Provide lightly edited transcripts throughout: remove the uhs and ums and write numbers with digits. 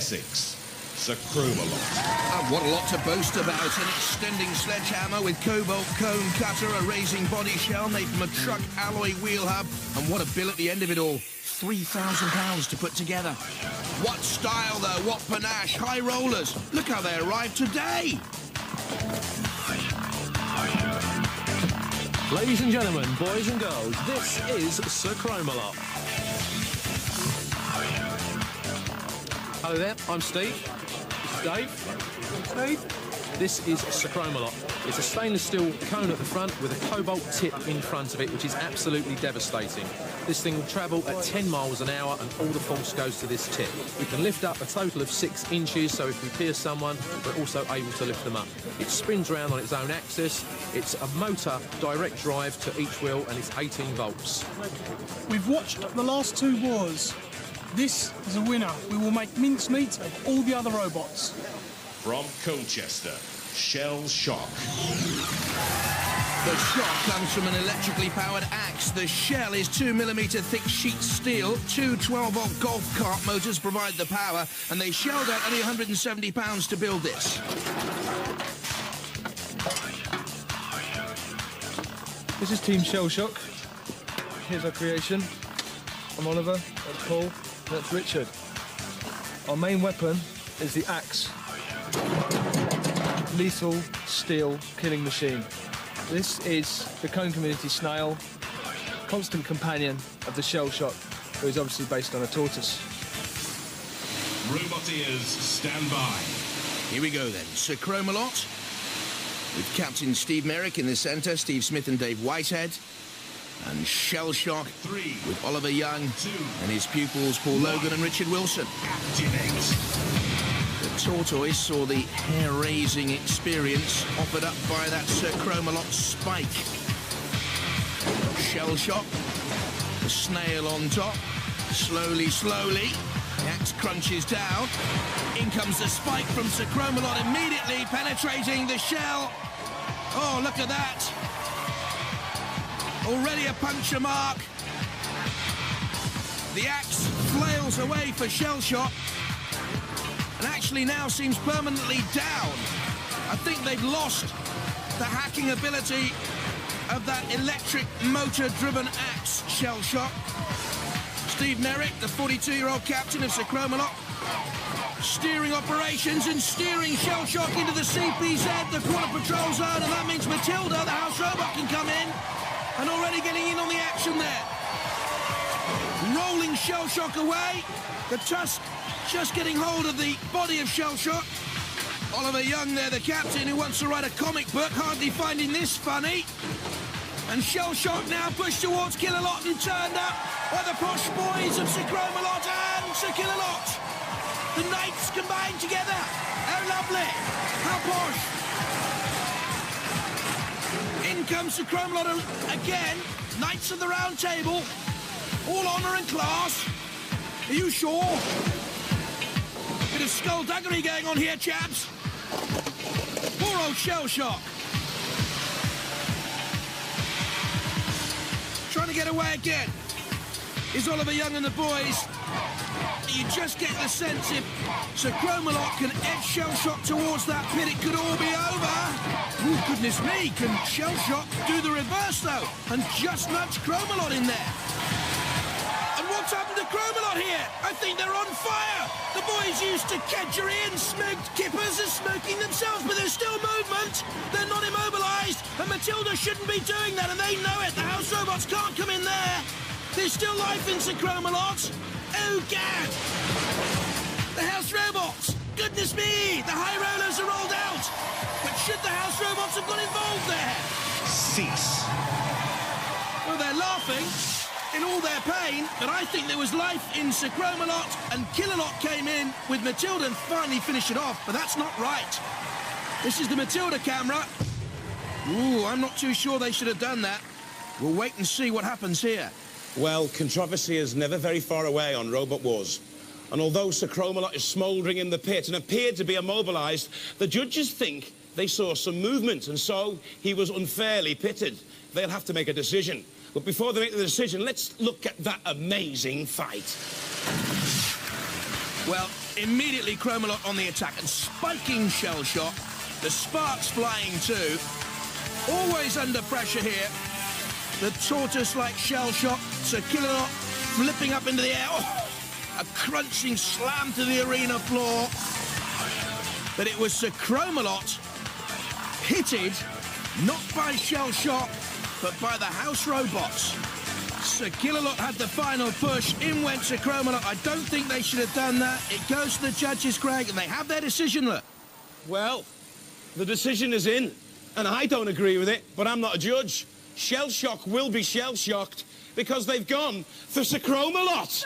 6, Sir Chromalot. And what a lot to boast about. An extending sledgehammer with cobalt cone cutter, a raising body shell made from a truck alloy wheel hub, and what a bill at the end of it all. £3,000 to put together. What style though, what panache, high rollers. Look how they arrived today. Ladies and gentlemen, boys and girls, this is Sir Chromalot. Hello there, I'm Steve. This is Dave. Steve. This is Sir Chromalot. It's a stainless steel cone at the front with a cobalt tip in front of it, which is absolutely devastating. This thing will travel at 10 miles an hour and all the force goes to this tip. We can lift up a total of 6 inches, so if we pierce someone, we're also able to lift them up. It spins around on its own axis. It's a motor direct drive to each wheel and it's 18 volts. We've watched the last 2 wars. This is a winner. We will make mincemeat of all the other robots. From Colchester, Shell Shock. The shock comes from an electrically powered axe. The shell is 2mm thick sheet steel. 2 12-volt golf cart motors provide the power, and they shelled out only £170 to build this. This is Team Shell Shock. Here's our creation. I'm Oliver, that's Paul, that's Richard. Our main weapon is the axe. Lethal steel killing machine. This is the cone community snail, constant companion of the Shell Shock, who is obviously based on a tortoise. Roboteers, stand by. Here we go then. Sir Chromalot, with Captain Steve Merrick in the centre, Steve Smith and Dave Whitehead, and Shell Shock 3, with Oliver Young 2, and his pupils Paul Logan and Richard Wilson. activate. The tortoise saw the hair-raising experience offered up by that Sir Chromalot spike. Shell Shock, the snail on top, slowly, slowly, the axe crunches down. In comes the spike from Sir Chromalot, immediately penetrating the shell. Oh, look at that. Already a puncture mark. The axe flails away for Shell Shock, and actually now seems permanently down. I think they've lost the hacking ability of that electric motor-driven axe, Shell Shock. Steve Merrick, the 42-year-old captain of Sir Chromalot, steering operations and steering Shell Shock into the CPZ, the quarter patrol zone, and that means Matilda, the house robot, can come in, and already getting in on the action there. Rolling Shell Shock away, the tusk just getting hold of the body of Shell Shock. Oliver Young there, the captain, who wants to write a comic book, hardly finding this funny. And Shell Shock now pushed towards Killalot and turned up by the posh boys of Sir Chromalot and Sir Killalot. The knights combined together. How lovely. How posh. In comes Sir Chromalot again. Knights of the Round Table. All honour and class. Are you sure? Bit of skullduggery going on here, chaps. Poor old Shell Shock. Trying to get away again. Is Oliver Young and the boys. You just get the sense if Sir Chromalot can edge Shell Shock towards that pit, it could all be over. Oh, goodness me, can Shell Shock do the reverse, though, and just nudge Chromalot in there? And what's happened to Chromalot here? I think they're on fire. The boys used to kedgeree and smoked kippers are smoking themselves, but there's still movement. They're not immobilised, and Matilda shouldn't be doing that, and they know it. The house robots can't come in there. There's still life in Sir Chromalot. Oh, Gad! The house robots! Goodness me! The high rollers are rolled out! But should the house robots have got involved there? Cease. Well, they're laughing in all their pain, but I think there was life in Sir Chromalot, and Killalot came in with Matilda and finally finished it off, but that's not right. This is the Matilda camera. Ooh, I'm not too sure they should have done that. We'll wait and see what happens here. Well, controversy is never very far away on Robot Wars. And although Sir Chromalot is smouldering in the pit and appeared to be immobilised, the judges think they saw some movement, and so he was unfairly pitted. They'll have to make a decision. But before they make the decision, let's look at that amazing fight. Well, Immediately Chromalot on the attack and spiking shell shock. The sparks flying too. Always under pressure here. The tortoise-like shell shock. Sir Chromalot flipping up into the air. Oh, a crunching slam to the arena floor. But it was Sir Chromalot hitted, not by shell shock, but by the house robots. Sir Chromalot had the final push. In went Sir Chromalot. I don't think they should have done that. It goes to the judges, Greg, and they have their decision, look. Well, the decision is in, and I don't agree with it, but I'm not a judge. Shell shock will be shell shocked because they've gone for Sir Chromalot.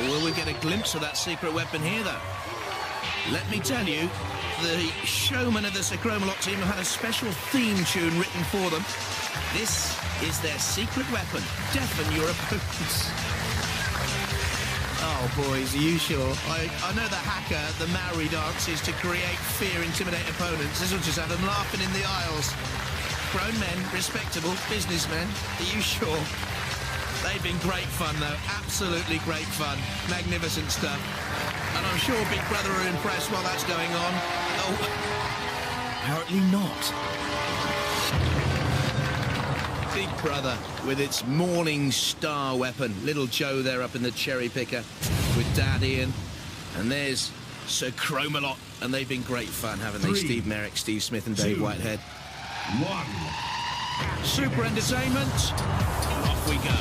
Will we get a glimpse of that secret weapon here, though? Let me tell you, the showmen of the Sir Chromalot team have had a special theme tune written for them. This is their secret weapon. Deafen your opponents. Oh, boys, are you sure? I know the hacker, the Maori dance is to create fear, intimidate opponents. This will just have them laughing in the aisles. Grown men, respectable businessmen. Are you sure? They've been great fun, though. Absolutely great fun. Magnificent stuff. And I'm sure Big Brother are impressed while that's going on. Oh, apparently not. Big Brother with its Morning Star weapon. Little Joe there up in the cherry picker with Dad Ian. And there's Sir Chromalot. And they've been great fun, haven't they? Steve Merrick, Steve Smith and Dave Whitehead. 1. Super entertainment. Off we go.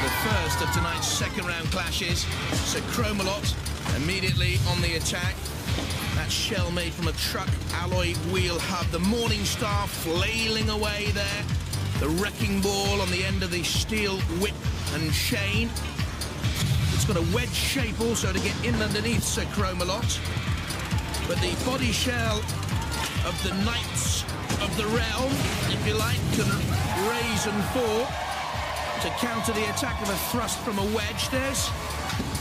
The first of tonight's second round clashes. Sir Chromalot immediately on the attack. That shell made from a truck alloy wheel hub. The Morning Star flailing away there. The wrecking ball on the end of the steel whip and chain. It's got a wedge shape also to get in underneath Sir Chromalot. But the body shell of the Knights of the Realm, if you like, can raise and fall to counter the attack of a thrust from a wedge. There's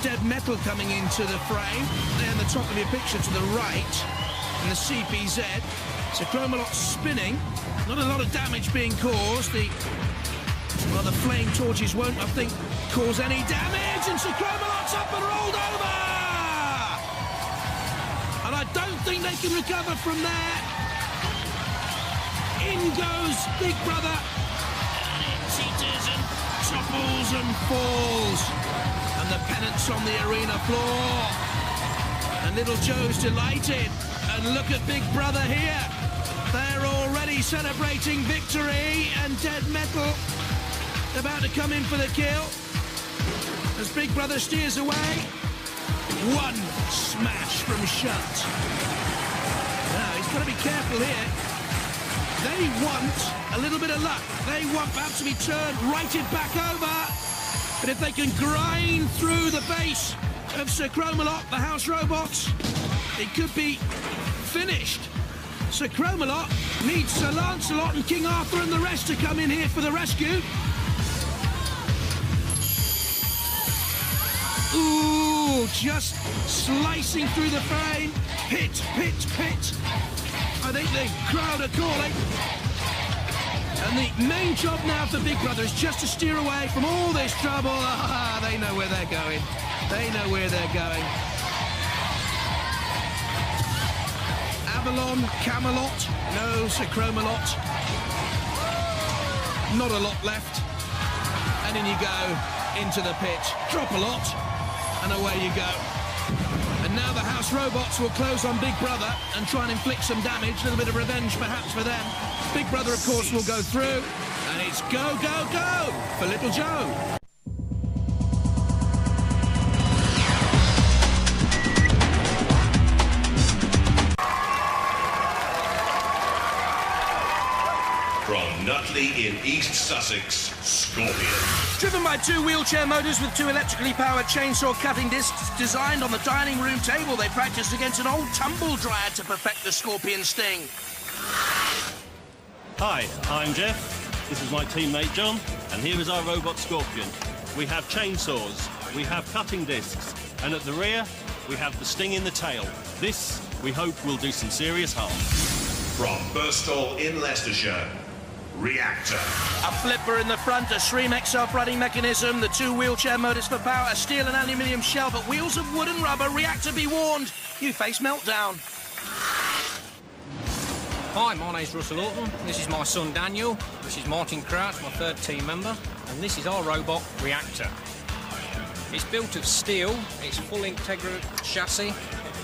dead metal coming into the frame. There in the top of your picture to the right, in the CPZ. Sir Chromalot spinning. Not a lot of damage being caused. The flame torches won't, I think, cause any damage. And Sir Chromalot's up and rolled over! And I don't think they can recover from there. In goes Big Brother. And it teeters and topples and falls. And the pennant's on the arena floor. And little Joe's delighted. And look at Big Brother here. They're already celebrating victory. And dead metal about to come in for the kill. As Big Brother steers away. One smash from Shunt. Now, he's got to be careful here. They want a little bit of luck. They want perhaps to be turned, righted back over. But if they can grind through the base of Sir Chromalot, the house robots, it could be finished. Sir Chromalot needs Sir Lancelot and King Arthur and the rest to come in here for the rescue. Ooh, just slicing through the frame. Pit, pit, pit. I think the crowd are calling. And the main job now for Big Brother is just to steer away from all this trouble. Ah, they know where they're going. They know where they're going. Avalon, Camelot, no Sir Chromalot. Not a lot left. And in you go, into the pit. Drop a lot, and away you go. And now the house robots will close on Big Brother and try and inflict some damage, a little bit of revenge perhaps for them. Big Brother, of course, will go through, and it's go, go, go for Little Joe. From Nutley in East Sussex, Scorpion. Driven by two wheelchair motors with two electrically powered chainsaw cutting discs designed on the dining room table, they practiced against an old tumble dryer to perfect the Scorpion sting. Hi, I'm Jeff. This is my teammate John, and here is our robot Scorpion. We have chainsaws, we have cutting discs, and at the rear, we have the sting in the tail. This, we hope, will do some serious harm. From Birstall in Leicestershire, Reactor. A flipper in the front, a Shremek self-running mechanism, the 2 wheelchair motors for power, a steel and aluminium shell, but wheels of wood and rubber. Reactor, be warned, you face meltdown. Hi, my name's Russell Orton. This is my son Daniel. This is Martin Crouch, my 3rd team member, and this is our robot Reactor. It's built of steel, it's full integral chassis,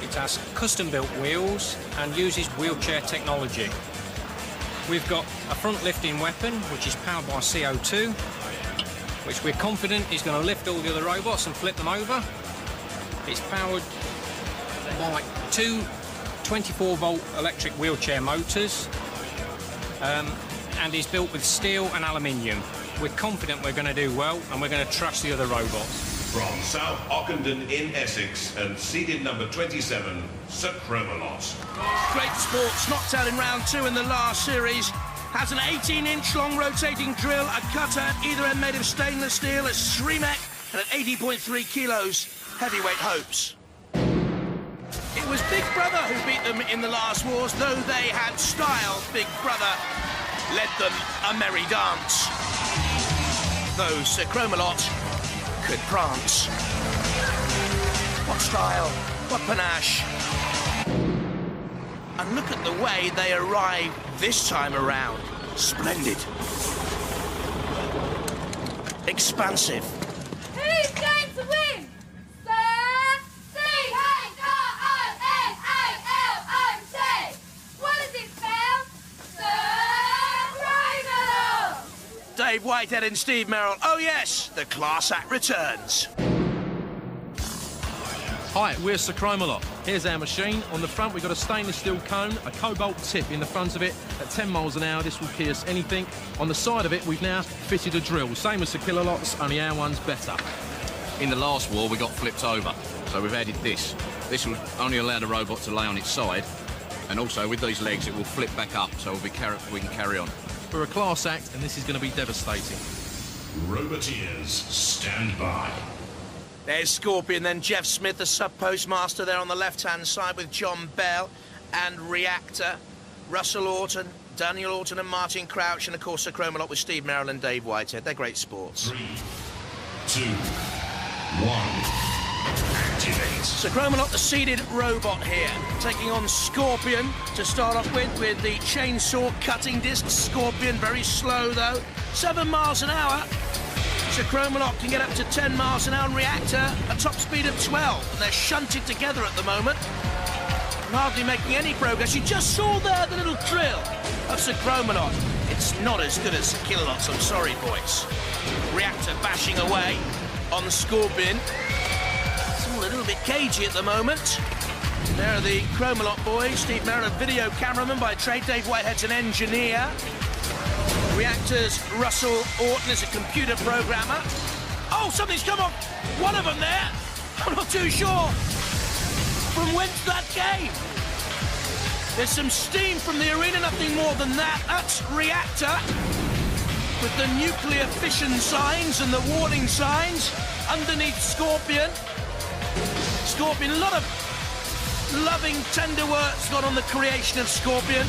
it has custom-built wheels and uses wheelchair technology. We've got a front lifting weapon which is powered by CO2, which we're confident is going to lift all the other robots and flip them over. It's powered by 2 24-volt electric wheelchair motors and is built with steel and aluminium. We're confident we're going to do well and we're going to trash the other robots. From South Ockenden in Essex and seeded number 27, Sir Chromalot. Great sports, knocked out in round 2 in the last series. Has an 18-inch long rotating drill, a cutter, either end made of stainless steel, a Shremek, and at 80.3 kilos, heavyweight hopes. It was Big Brother who beat them in the last wars, though they had style. Big Brother led them a merry dance. Though Sir Chromalot could prance. What style, what panache. And look at the way they arrive this time around. Splendid. Expansive. Who's going to win? Sir C-H-R-O-M-A-L-O-T. What does it spell? Sir Chromalot. Dave Whitehead and Steve Merrill. Oh yes, the class act returns. Hi, we're Sir Chromalot. Here's our machine. On the front, we've got a stainless steel cone, a cobalt tip in the front of it. At 10 miles an hour, this will pierce anything. On the side of it, we've now fitted a drill. Same as Sir Chromalot's, only our one's better. In the last war, we got flipped over, so we've added this. This will only allow the robot to lay on its side, and also with these legs, it will flip back up, so we can carry on. We're a class act, and this is going to be devastating. Roboteers, stand by. There's Scorpion, then Jeff Smith, the sub-postmaster there on the left-hand side with John Bell and Reactor, Russell Orton, Daniel Orton and Martin Crouch, and of course Sir Chromalot with Steve Merrill and Dave Whitehead. They're great sports. 3, 2, 1, activate. Sir Chromalot, the seeded robot here, taking on Scorpion to start off with the chainsaw cutting disc. Scorpion, very slow though, 7 miles an hour. Sir Chromalot can get up to 10 miles an hour and Reactor a top speed of 12. And they're shunted together at the moment. And hardly making any progress. You just saw there the little drill of Sir Chromalot. It's not as good as Sir Chromalot's, I'm sorry, boys. Reactor bashing away on the Scorpion. It's all a little bit cagey at the moment. There are the Chromalot boys. Steve Merrill, a video cameraman by trade. Dave Whitehead's an engineer. Reactor's Russell Orton is a computer programmer. Oh, something's come off one of them there. I'm not too sure from whence that came. There's some steam from the arena, nothing more than that. That's Reactor with the nuclear fission signs and the warning signs underneath Scorpion. Scorpion, a lot of loving, tender words gone on the creation of Scorpion.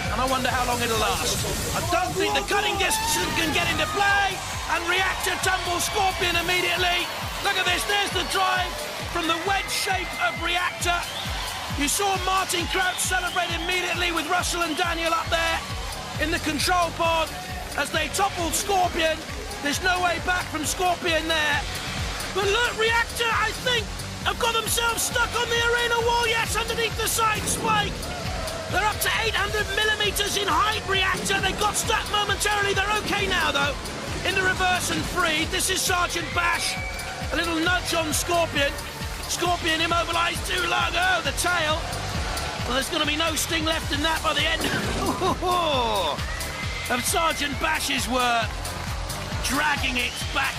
And I wonder how long it'll last. I don't think the cutting disc can get into play. And Reactor tumbles Scorpion immediately. Look at this, there's the drive from the wedge shape of Reactor. You saw Martin Crouch celebrate immediately with Russell and Daniel up there in the control pod as they toppled Scorpion. There's no way back from Scorpion there. But look, Reactor, I think, have got themselves stuck on the arena wall, yes, underneath the side spike. They're up to 800 millimetres in height, Reactor. They got stuck momentarily. They're OK now, though. In the reverse and free. This is Sergeant Bash. A little nudge on Scorpion. Scorpion immobilised too long. Oh, the tail. Well, there's going to be no sting left in that by the end of Sergeant Bash's work. Dragging it back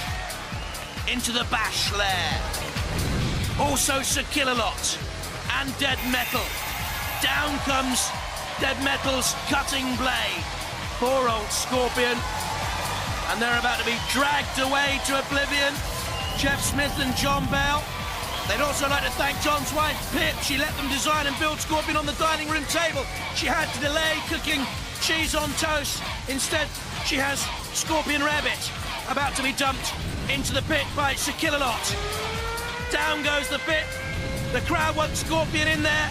into the Bash lair. Also Sir Chromalot and Dead Metal. Down comes Dead Metal's cutting blade. Poor old Scorpion. And they're about to be dragged away to oblivion. Jeff Smith and John Bell. They'd also like to thank John's wife, Pip. She let them design and build Scorpion on the dining room table. She had to delay cooking cheese on toast. Instead, she has Scorpion Rabbit, about to be dumped into the pit by Sir Chromalot. Down goes the pit. The crowd wants Scorpion in there.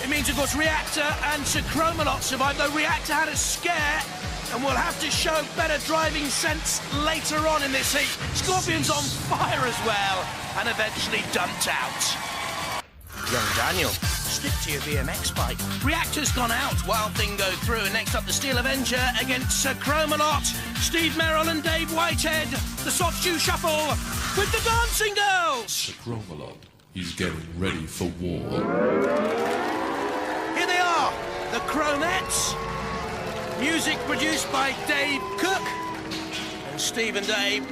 It means, of course, Reactor and Sir Chromalot survived, though Reactor had a scare and will have to show better driving sense later on in this heat. Scorpion's on fire as well, and eventually dumped out. Young Daniel, stick to your BMX bike. Reactor's gone out, Wild Thing go through, and next up the Steel Avenger against Sir Chromalot, Steve Merrill and Dave Whitehead. The soft shoe shuffle with the Dancing Girls. Sir Chromalot, he's getting ready for war. Here they are, the Chromettes. Music produced by Dave Cook. And Steve and Dave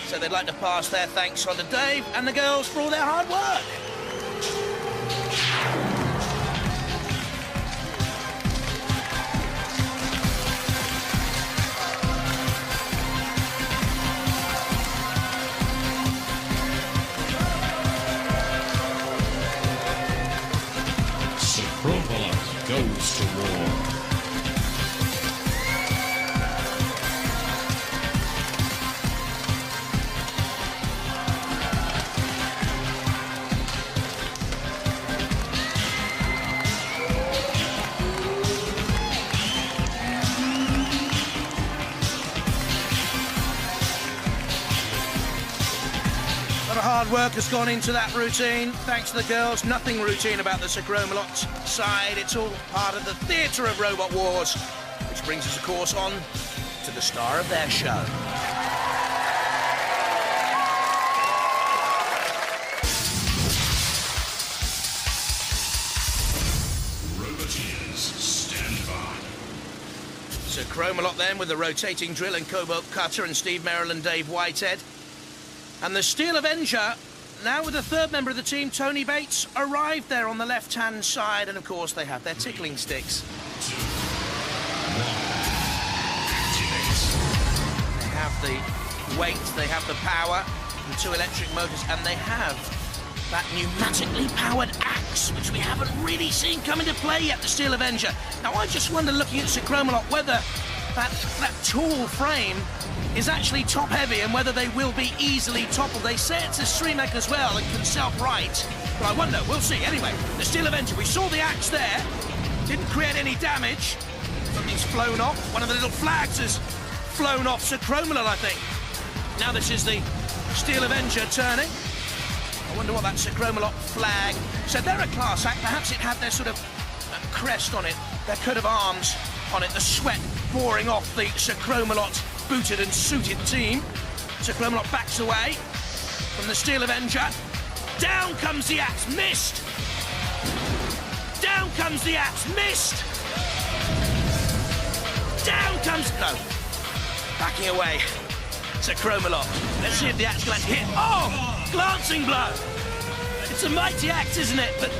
said they'd like to pass their thanks on to Dave and the girls for all their hard work. Sir Chromalot goes to war. Hard work has gone into that routine, thanks to the girls. Nothing routine about the Sir Chromalot side. It's all part of the theatre of Robot Wars, which brings us, of course, on to the star of their show. Roboteers, stand by. Sir Chromalot then with the rotating drill and Cobalt Cutter and Steve Merrill and Dave Whitehead. And the Steel Avenger, now with the third member of the team, Tony Bates, arrived there on the left-hand side, and of course they have their tickling sticks. They have the weight, they have the power, and 2 electric motors, and they have that pneumatically powered axe, which we haven't really seen come into play yet, the Steel Avenger. Now I just wonder, looking at Sir Chromalot, whether that tall frame is actually top-heavy and whether they will be easily toppled. They say it's a streamek as well and can self-right, but I wonder, we'll see. Anyway, the Steel Avenger, we saw the axe there, didn't create any damage. Something's flown off. One of the little flags has flown off Sir Chromalot, I think. Now this is the Steel Avenger turning. I wonder what that Sir Chromalot flag said. They're a class act. Perhaps it had their sort of crest on it, their coat of arms on it, the sweat pouring off the Sir Chromalot booted and suited team. Sir Chromalot backs away from the Steel Avenger. Down comes the axe, missed. Down comes the axe, missed. Down comes, no. Backing away, Sir Chromalot. Let's see if the axe can hit. Oh, glancing blow. It's a mighty axe, isn't it? But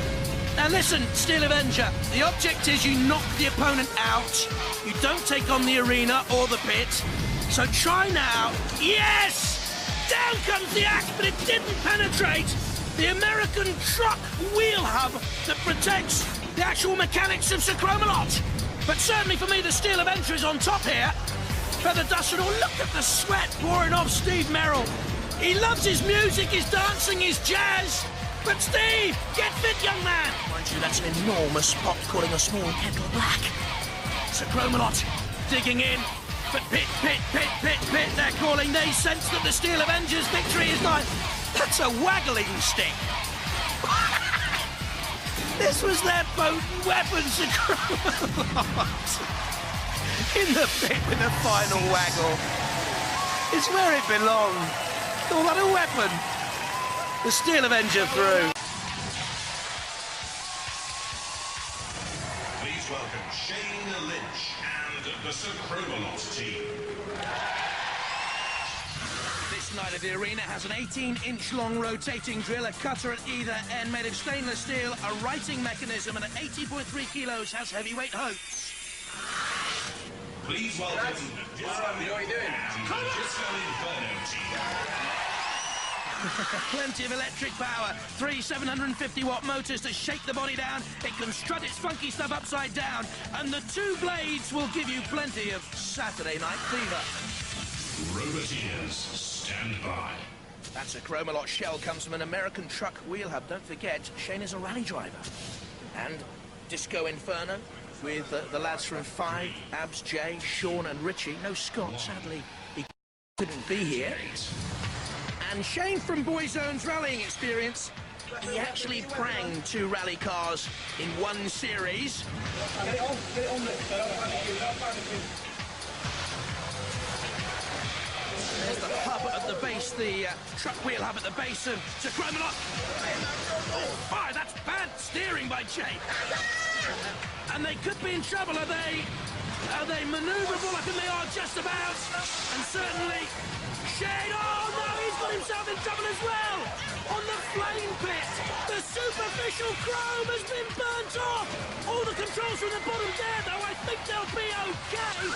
now listen, Steel Avenger, the object is you knock the opponent out. You don't take on the arena or the pit. So try now. Yes! Down comes the axe, but it didn't penetrate the American truck wheel hub that protects the actual mechanics of Sir Chromalot. But certainly for me, the Steel Avenger is on top here. Feather duster, oh, look at the sweat pouring off Steve Merrill. He loves his music, his dancing, his jazz. But Steve, get fit, young man. Mind you, that's an enormous pot calling a small kettle black. Sir Chromalot digging in. But pit, they're calling. They sense that the Steel Avenger's victory is nigh. That's a waggling stick. This was their potent weapon, Sir Chromalot. In the pit with a final waggle. It's where it belonged. Call that a weapon. The Steel Avenger through. Please welcome Shane Lynch and the Sir Chromalot team. This night of the arena has an 18-inch long rotating drill, a cutter at either end made of stainless steel, a writing mechanism, and at 80.3 kilos has heavyweight hopes. Please welcome the Disco Inferno team. Plenty of electric power. 3 750-watt motors to shake the body down. It can strut its funky stuff upside down. And the 2 blades will give you plenty of Saturday night fever. Roboteers, stand by. That's a Chromalot shell, comes from an American truck wheel hub. Don't forget, Shane is a rally driver. And Disco Inferno with the lads from 5, Abs, Jay, Sean and Richie. No Scott, sadly, he couldn't be here. And Shane from Boyzone's rallying experience, he actually pranged 2 rally cars in one series. Get it on There's the hub at the base, the truck wheel hub at the base of Sir Chromalot. Oh, that's bad steering by Jay. And they could be in trouble. Are they manoeuvrable? I think they are just about. And certainly Shane, oh no, he's got himself in trouble as well. On the flame pit, the superficial chrome has been burnt off. All the controls from the bottom there, though, I think they'll be okay.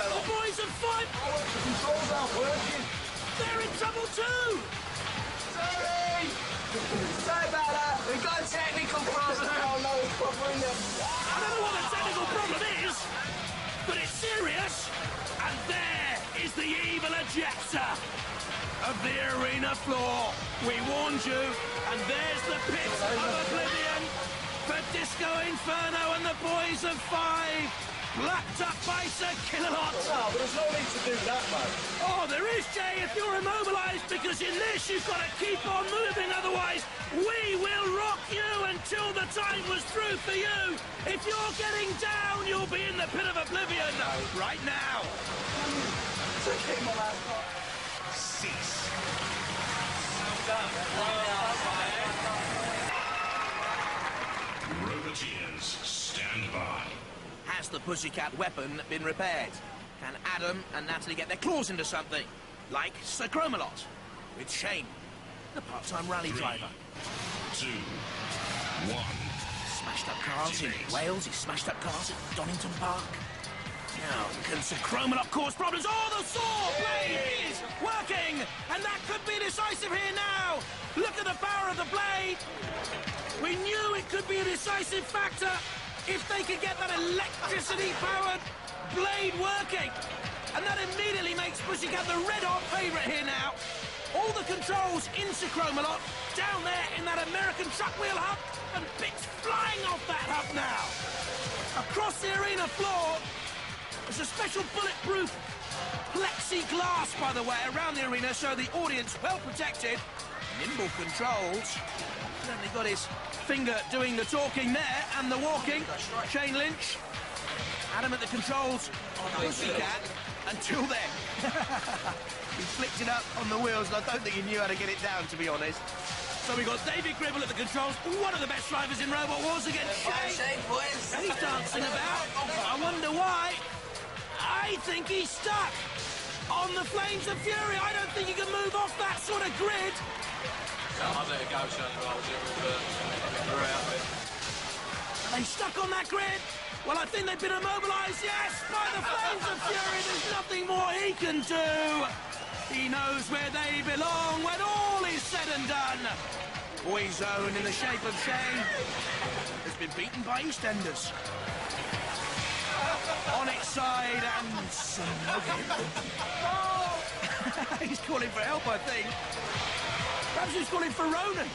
The boys have fight. The controls aren't working. They're in trouble too. Sorry about that. We've got a technical problem. Oh no, it's proper in there. I don't know what the technical problem is, but it's serious. And there is the evil ejector of the arena floor. We warned you, and there's the pit of oblivion for Disco Inferno and the boys of 5. Blacked up by Sir Chromalot. No, but there's no need to do that, man. Oh, there is, Jay, if you're immobilised, because in this you've got to keep on moving, otherwise we will rock you until the time was through for you. If you're getting down, you'll be in the pit of oblivion right now. Cease. Roboteers, stand by. Has the pussycat weapon been repaired? Can Adam and Natalie get their claws into something? Like Sir Chromalot, with Shane, the part-time rally driver. 2, 1. Smashed up cars in Wales, he smashed up cars at Donington Park. Now, can Sir Chromalot cause problems? Oh, the saw blade is working! And that could be decisive here now! Look at the power of the blade! We knew it could be a decisive factor if they could get that electricity-powered blade working. And that immediately makes Pussycat the red-hot favourite here now. All the controls in Sir Chromalot, down there in that American truck wheel hub, and bits flying off that hub now. Across the arena floor, there's a special bulletproof plexiglass, by the way, around the arena, so the audience well protected. Nimble controls. Certainly got his finger doing the talking there and the walking. Shane Lynch. Adam at the controls. Pussycat. Until then. He flicked it up on the wheels, and I don't think he knew how to get it down, to be honest. So we've got David Gribble at the controls, one of the best drivers in Robot Wars against Shane. He's dancing about. I wonder why. I think he's stuck on the Flames of Fury. I don't think he can move off that sort of grid. I'll let it go, Shane. Are they stuck on that grid? Well, I think they've been immobilised, yes, by the Flames of Fury. There's nothing more he can do. He knows where they belong when all is said and done. Boyzone in the shape of Shane has been beaten by EastEnders. On its side and he's calling for help, I think. Perhaps he's calling for Ronan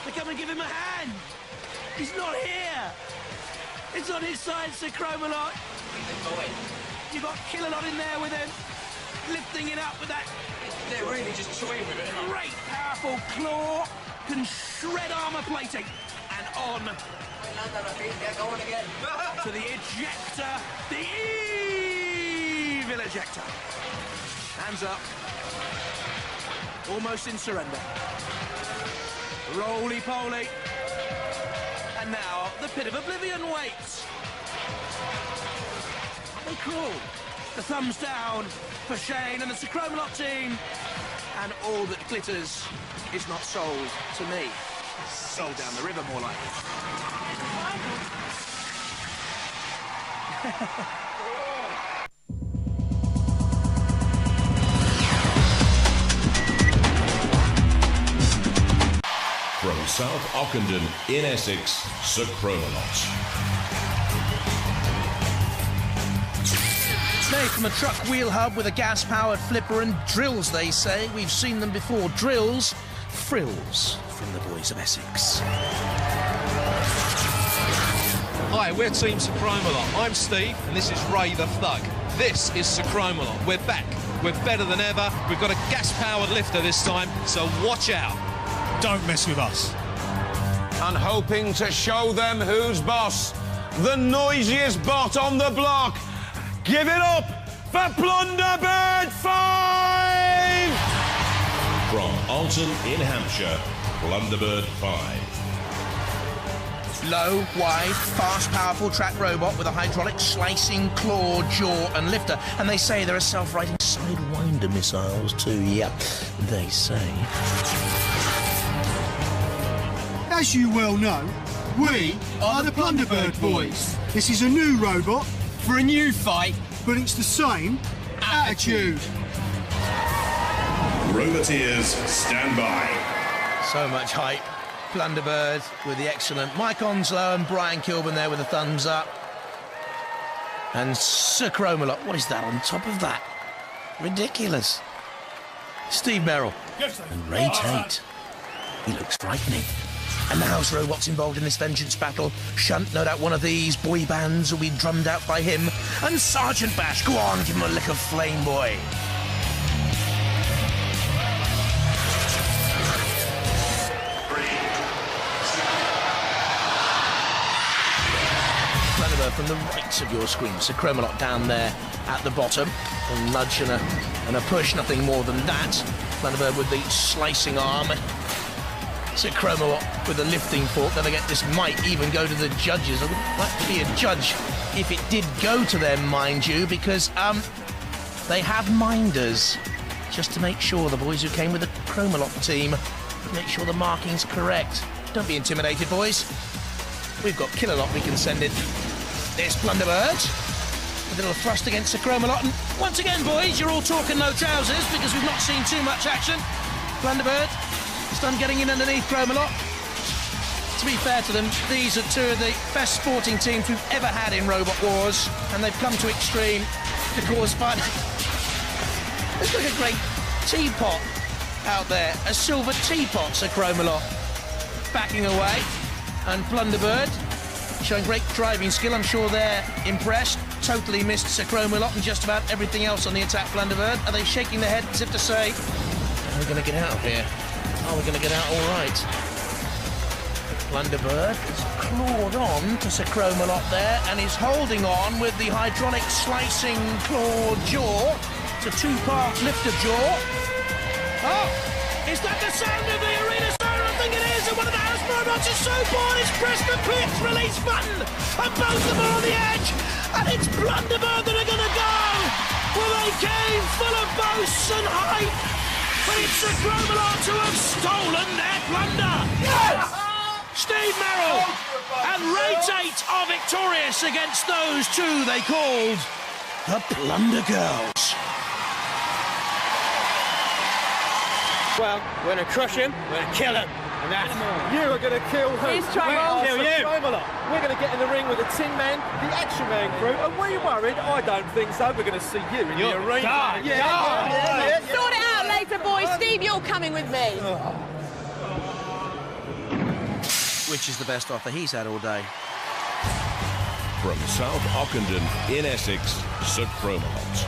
to come and give him a hand. He's not here. It's on his side, Sir Chromalot. You've got Killalot in there with him, lifting it up with that. They're really just toying with it. Great, powerful claw, can shred armour plating. And on to the ejector, the evil ejector. Hands up. Almost in surrender. Roly-poly. And now the pit of oblivion waits. They crawl. The thumbs down for Shane and the Sir Chromalot team. And all that glitters is not sold to me. Sold down the river, more like it. South Ockenden in Essex, Sir Chromalot. Made from a truck wheel hub with a gas-powered flipper and drills, they say. We've seen them before. Drills, frills from the boys of Essex. Hi, we're Team Sir Chromalot. I'm Steve, and this is Ray the Thug. This is Sir Chromalot. We're back. We're better than ever. We've got a gas-powered lifter this time, so watch out. Don't mess with us. And hoping to show them who's boss, the noisiest bot on the block. Give it up for Plunder Bird 5! From Alton in Hampshire, Plunder Bird 5. Low, wide, fast, powerful track robot with a hydraulic slicing claw, jaw and lifter. And they say there are self-righting sidewinder missiles too. Yep, they say. As you well know, we are the Plunder Bird boys. This is a new robot for a new fight, but it's the same attitude. Roboteers, stand by. So much hype. Plunder Bird with the excellent Mike Onslow and Brian Kilburn there with a thumbs up. And Sir Chromalot, what is that on top of that? Ridiculous. Steve Merrill. Yes, sir. And Ray Tate. He looks frightening. And the house robots involved in this vengeance battle. Shunt, no doubt one of these boy bands will be drummed out by him. And Sergeant Bash, go on, give him a lick of Flame Boy. From the right of your screen, Sir Chromalot down there at the bottom. A nudge and a push, nothing more than that. Plunder Bird with the slicing arm. Sir Chromalot with the lifting fork. Don't forget, this might even go to the judges. I wouldn't like to be a judge if it did go to them, mind you, because they have minders just to make sure the boys who came with the Chromalot team make sure the marking's correct. Don't be intimidated, boys. We've got Killalot we can send in. There's Plunder Bird. A little thrust against Sir Chromalot. And once again, boys, you're all talking no trousers because we've not seen too much action. Plunder Bird, stunned getting in underneath Chromalot. To be fair to them, these are two of the best sporting teams we've ever had in Robot Wars, and they've come to extreme to cause fun. There's like a great teapot out there, a silver teapot, Sir Chromalot. Backing away, and Plunder Bird showing great driving skill. I'm sure they're impressed. Totally missed Sir Chromalot and just about everything else on the attack, Plunder Bird. Are they shaking their head as if to say, are we going to get out of here? Are we going to get out all right? Plunder Bird is clawed on to Sir Chromalot there and is holding on with the hydraulic slicing claw jaw. It's a two-part lifter jaw. Oh, is that the sound of the arena? I think it is, and one of the house robots is so bored it's pressed the pitch release button, and both of them are on the edge, and it's Plunder Bird that are going to go. Well, they came full of boasts and hype, but it's the Chromalot who have stolen their plunder. Yes! Steve Merrill and Ray Tate are victorious against those two they called the Plunder Girls. Well, we're going to crush him, we're going to kill him. And that's... You are going to kill who? He's trying to kill you. We're going to get in the ring with the Tin Man, the Action Man crew. Are we worried? I don't think so. We're going to see you in the arena. Yeah. Sort it out later, boys. Steve, you're coming with me. Which is the best offer he's had all day? From South Ockenden in Essex, Sir Chromalot.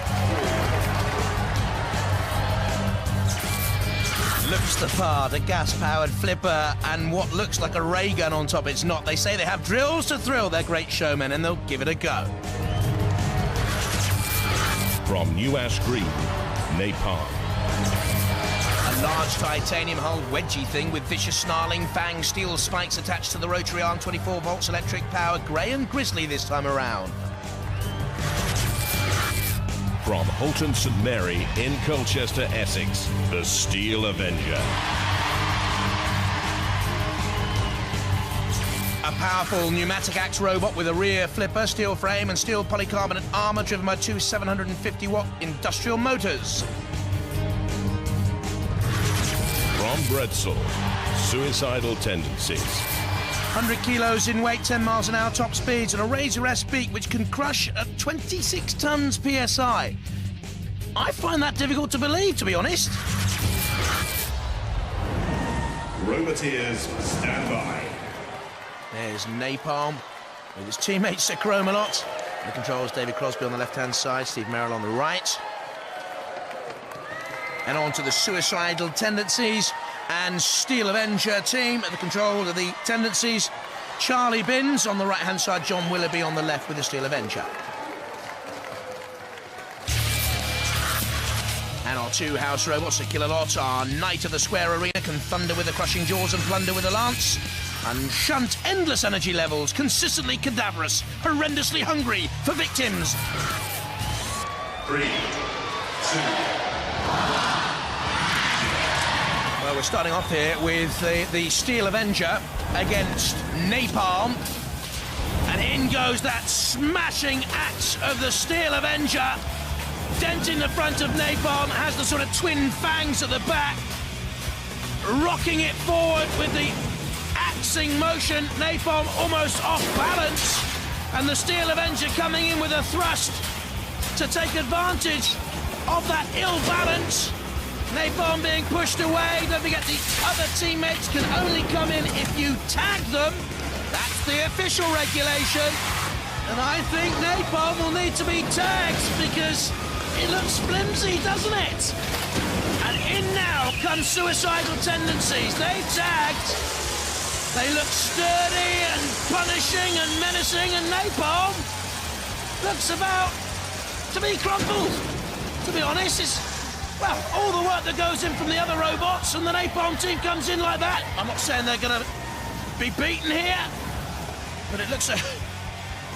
Looks the part, a gas-powered flipper and what looks like a ray gun on top. It's not. They say they have drills to thrill their great showmen and they'll give it a go. From New Ash Green, Napalm. A large titanium hull wedgie thing with vicious snarling fang steel spikes attached to the rotary arm, 24 volts electric power, grey and grisly this time around. From Holton St Mary in Colchester, Essex, the Steel Avenger. A powerful pneumatic axe robot with a rear flipper, steel frame and steel polycarbonate armour driven by two 750-watt industrial motors. From Breadsaw, Suicidal Tendencies. 100 kilos in weight, 10 miles an hour top speeds, and a razor-esque beak which can crush at 26 tons PSI. I find that difficult to believe, to be honest. Roboteers, stand by. There's Napalm with his teammate Sir Chromalot. The controls, David Crosby on the left-hand side, Steve Merrill on the right. And on to the Suicidal Tendencies and Steel Avenger team at the control of the Tendencies. Charlie Binns on the right-hand side, John Willoughby on the left with the Steel Avenger. And our two house robots, Sir Chromalot, our Knight of the Square Arena, can thunder with the crushing jaws and plunder with the lance, and shunt endless energy levels, consistently cadaverous, horrendously hungry for victims. 3, 2... Well, we're starting off here with the Steel Avenger against Napalm. And in goes that smashing axe of the Steel Avenger. Denting the front of Napalm, has the sort of twin fangs at the back. Rocking it forward with the axing motion. Napalm almost off balance. And the Steel Avenger coming in with a thrust to take advantage of that ill balance. Napalm being pushed away. Don't forget, the other teammates can only come in if you tag them. That's the official regulation. And I think Napalm will need to be tagged because it looks flimsy, doesn't it? And in now comes Suicidal Tendencies. They've tagged. They look sturdy and punishing and menacing, and Napalm looks about to be crumpled. To be honest, it's... well, all the work that goes in from the other robots, and the Napalm team comes in like that. I'm not saying they're going to be beaten here, but it looks as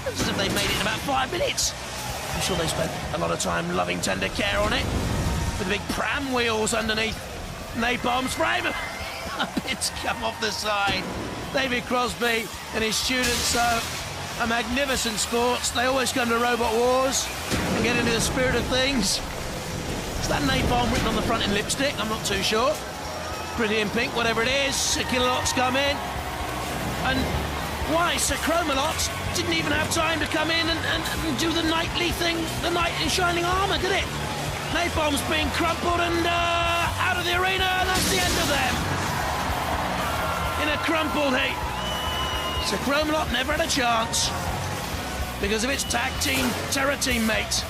if they made it in about 5 minutes. I'm sure they spent a lot of time loving tender care on it, with the big pram wheels underneath Napalm's frame. It's come off the side. David Crosby and his students are a magnificent sports. They always come to Robot Wars and get into the spirit of things. Is that Napalm written on the front in lipstick? I'm not too sure. Pretty in pink, whatever it is. Sir Chromalot's come in. And why? Sir Chromalot didn't even have time to come in and do the knightly thing, the knight in shining armour, did it? Napalm's being crumpled and out of the arena, and that's the end of them. In a crumpled heap. Sir Chromalot never had a chance because of its tag team terror teammate.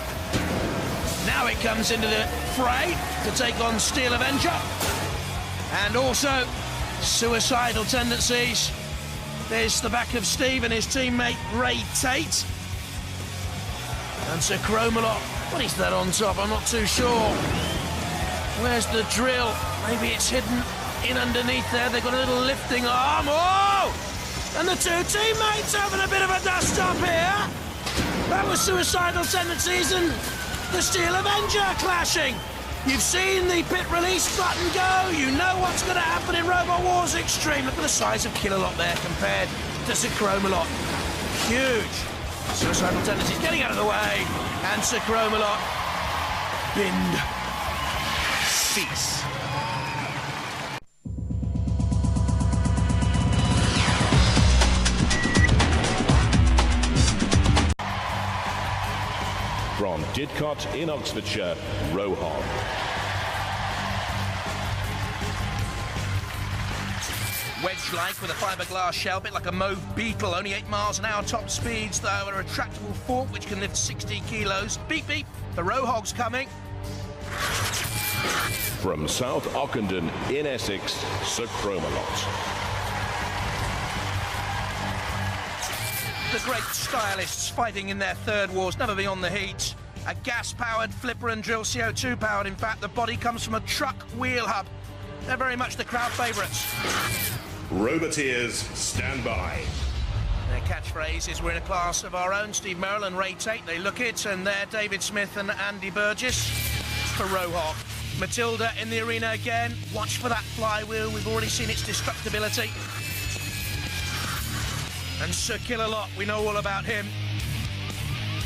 Now it comes into the fray to take on Steel Avenger and also Suicidal Tendencies. There's the back of Steve and his teammate Ray Tate. And Sir Chromalot, what is that on top? I'm not too sure. Where's the drill? Maybe it's hidden in underneath there. They've got a little lifting arm. Oh! And the two teammates having a bit of a dust-up here. That was Suicidal Tendencies and the Steel Avenger clashing. You've seen the pit release button go. You know what's going to happen in Robot Wars Extreme. Look at the size of Chromalot there compared to Sir Chromalot. Huge. Suicidal Tendencies getting out of the way. And Sir Chromalot. Bind. Cease. From Didcot in Oxfordshire, Rohog. Wedge-like with a fiberglass shell, bit like a mauve beetle, only 8 miles an hour top speeds, though, a retractable fork which can lift 60 kilos. Beep, beep, the Rohog's coming. From South Ockenden in Essex, Sir Chromalot. The great stylists fighting in their third wars, never beyond the heat. A gas-powered flipper and drill, CO2-powered, in fact. The body comes from a truck wheel hub. They're very much the crowd favourites. Roboteers, stand by. Their catchphrase is, we're in a class of our own. Steve Merrill and Ray Tate, they look it, and they're David Smith and Andy Burgess for Rohog. Matilda in the arena again. Watch for that flywheel. We've already seen its destructibility. And Sir Chromalot, we know all about him.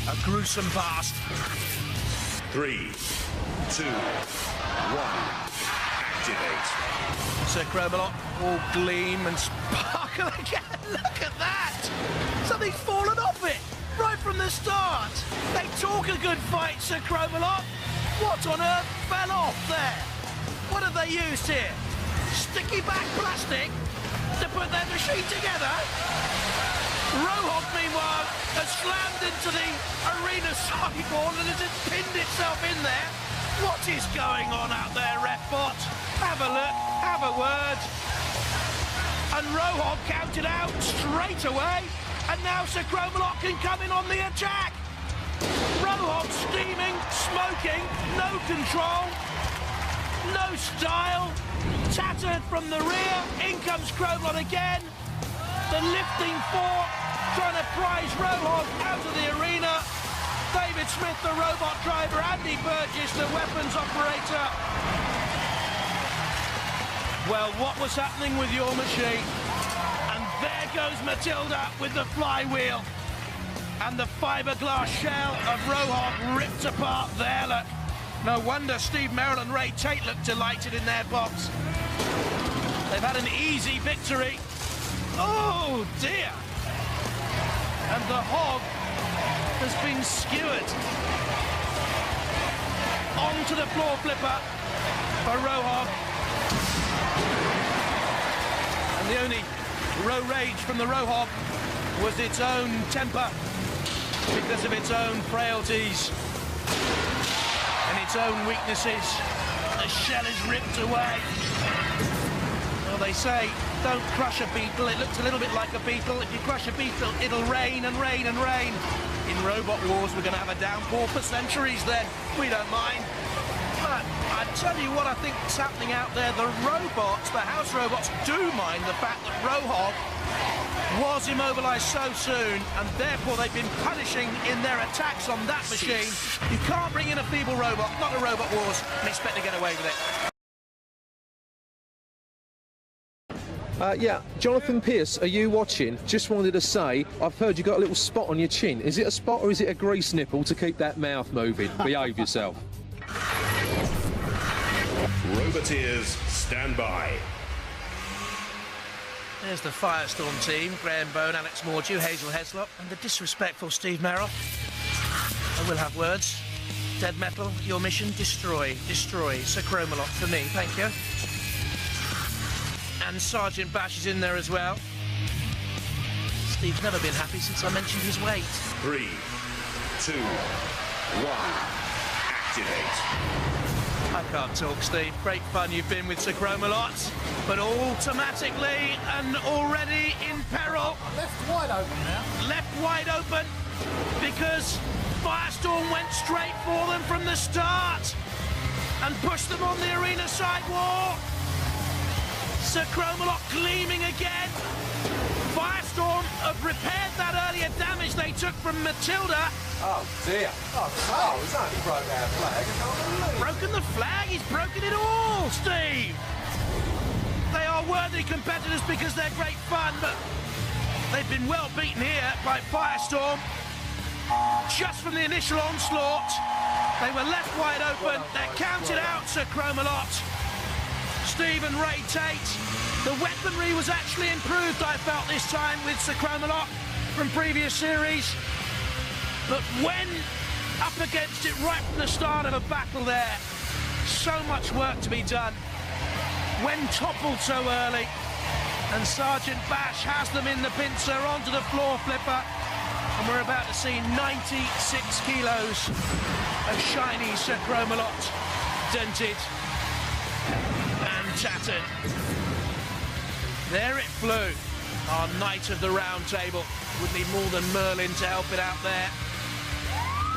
A gruesome past. 3, 2, 1, activate. Sir Chromalot all gleam and sparkle again. Look at that! Something's fallen off it right from the start. They talk a good fight, Sir Chromalot. What on earth fell off there? What have they used here? Sticky back plastic to put their machine together? Rohog, meanwhile, has slammed into the arena sideboard and has pinned itself in there. What is going on out there, Refbot? Have a look, have a word. And Rohog counted out straight away, and now Sir Chromalot can come in on the attack. Rohog steaming, smoking, no control, no style, tattered from the rear. In comes Chromalot again. The lifting fork trying to prize Rohog out of the arena. David Smith, the robot driver, Andy Burgess, the weapons operator. Well, what was happening with your machine? And there goes Matilda with the flywheel. And the fiberglass shell of Rohog ripped apart there, look. No wonder Steve Merrill and Ray Tate look delighted in their box. They've had an easy victory. Oh, dear. And the Hog has been skewered onto the floor flipper by Rohog. And the only rage from the Rohog was its own temper because of its own frailties and its own weaknesses. The shell is ripped away. Well, they say, don't crush a beetle. It looks a little bit like a beetle. If you crush a beetle, it'll rain and rain and rain. In Robot Wars, we're going to have a downpour for centuries then. We don't mind. But I tell you what I think is happening out there. The robots, the house robots, do mind the fact that Rohog was immobilised so soon, and therefore they've been punishing in their attacks on that machine. You can't bring in a feeble robot, not a Robot Wars, and expect to get away with it. Yeah, Jonathan Pierce, are you watching? Just wanted to say, I've heard you got a little spot on your chin. Is it a spot or is it a grease nipple to keep that mouth moving? Behave yourself. Roboteers, stand by. There's the Firestorm team, Graham Bone, Alex Mordew, Hazel Heslop, and the disrespectful Steve Merrill. I will have words. Dead Metal, your mission, destroy. Destroy. Sir Chromalot for me, thank you. And Sergeant Bash is in there as well. Steve's never been happy since I mentioned his weight. 3, 2, 1, activate. I can't talk, Steve. Great fun you've been with Sir Chromalot, but automatically and already in peril. Left wide open now. Left wide open because Firestorm went straight for them from the start and pushed them on the arena sidewall. Sir Chromalot gleaming again. Firestorm have repaired that earlier damage they took from Matilda. Oh dear. Oh, he's only broke our flag. I can't believe. Broken the flag? He's broken it all, Steve. They are worthy competitors because they're great fun, but they've been well beaten here by Firestorm. Just from the initial onslaught, they were left wide open. They're counted out, Sir Chromalot. Steve and Ray Tate. The weaponry was actually improved, I felt, this time with Sir Chromalot from previous series. But when up against it right from the start of a battle there, so much work to be done. When toppled so early, and Sergeant Bash has them in the pincer onto the floor flipper, and we're about to see 96 kilos of shiny Sir Chromalot, dented and tattered. There it flew, our Knight of the Round Table. Would need more than Merlin to help it out there.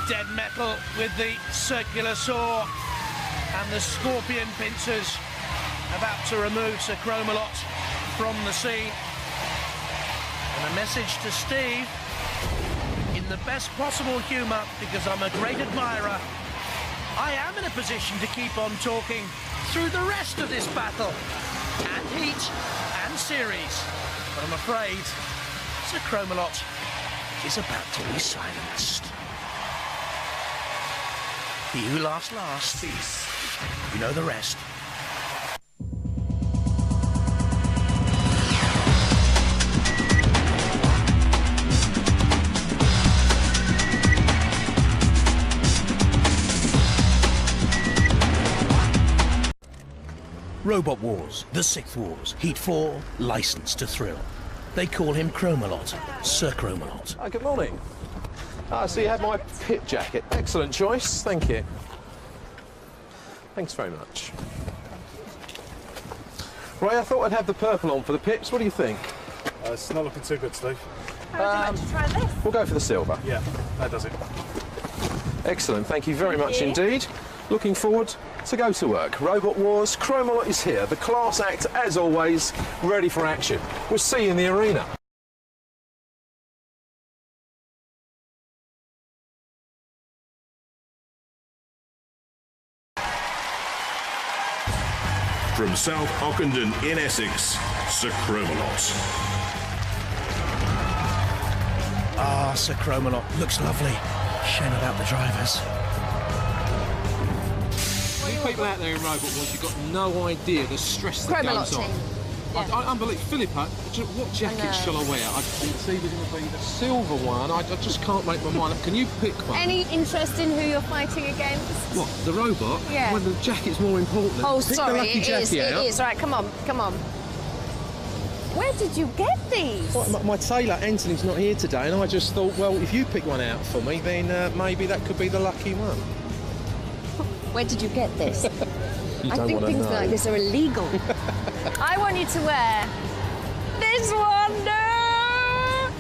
Dead Metal with the circular saw and the scorpion pincers about to remove Sir Chromalot from the scene. And a message to Steve, in the best possible humour, because I'm a great admirer. I am in a position to keep on talking through the rest of this battle, and heat, and series. But I'm afraid Sir Chromalot is about to be silenced. He who laughs last, you know the rest. Robot Wars, The Sixth Wars, Heat 4, License to Thrill. They call him Chromalot, Sir Chromalot. Hi, good morning. So you had my pit jacket. Excellent choice, thank you. Thanks very much. Ray, I thought I'd have the purple on for the pits. What do you think? It's not looking too good, Steve. How would you like to try this? We'll go for the silver. Yeah, that does it. Excellent, thank you very much indeed. Looking forward to go to work. Robot Wars, Chromalot is here. The class act, as always, ready for action. We'll see you in the arena. From South Ockenden in Essex, Sir Chromalot. Ah, Sir Chromalot. Looks lovely. Shame about the drivers. You people out there in Robot Wars, you've got no idea the stress that Chromalot goes on. team. Yeah. Unbelievable. Philippa, what jacket shall I wear? It's either going to be the silver one. I just can't make my mind up. Can you pick one? Any interest in who you're fighting against? What, the robot? Yeah. Well, the jacket's more important. Oh, Pick sorry, the lucky it is. jacket out. It is. Right, come on, come on. Where did you get these? Well, my tailor, Anthony's not here today, and I just thought, well, if you pick one out for me, then maybe that could be the lucky one. Where did you get this? You I don't think wanna things know. like this are illegal. I want you to wear this one. No!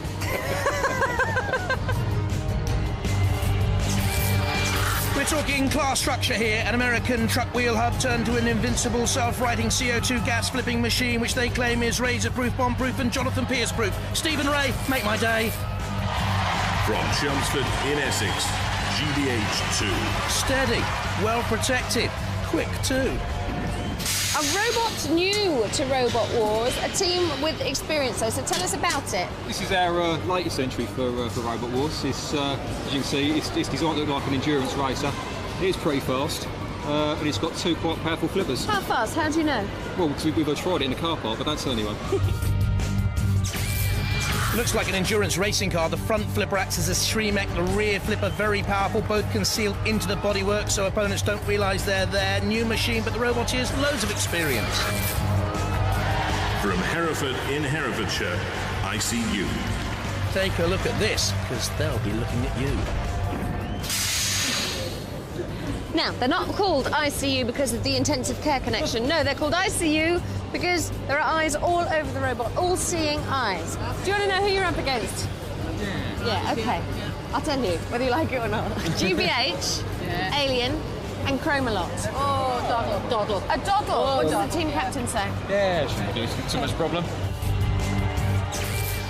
We're talking class structure here. An American truck wheel hub turned to an invincible self-righting CO2 gas-flipping machine, which they claim is razor-proof, bomb-proof and Jonathan Pierce-proof. Stephen Ray, make my day. From Chelmsford in Essex, GBH 2. Steady, well-protected, quick too. A robot new to Robot Wars, a team with experience though, so tell us about it. This is our latest entry for Robot Wars. It's, as you can see, it's designed to look like an endurance racer. It is pretty fast, and it's got two quite powerful flippers. How fast? How do you know? Well, because we've tried it in the car park, but don't tell anyone. Looks like an endurance racing car. The front flipper acts as a streamek, the rear flipper very powerful, both concealed into the bodywork so opponents don't realise they're there. New machine, but the robot has loads of experience. From Hereford in Herefordshire, ICU. Take a look at this, because they'll be looking at you. Now, they're not called ICU because of the intensive care connection. No, they're called ICU because there are eyes all over the robot, all-seeing eyes. Do you want to know who you're up against? Yeah, okay. I'll tell you, whether you like it or not. GBH, Alien, and Chromalot. Oh, Doddle. A Doddle. Oh, What does the team captain say? Yeah, shouldn't be too much problem.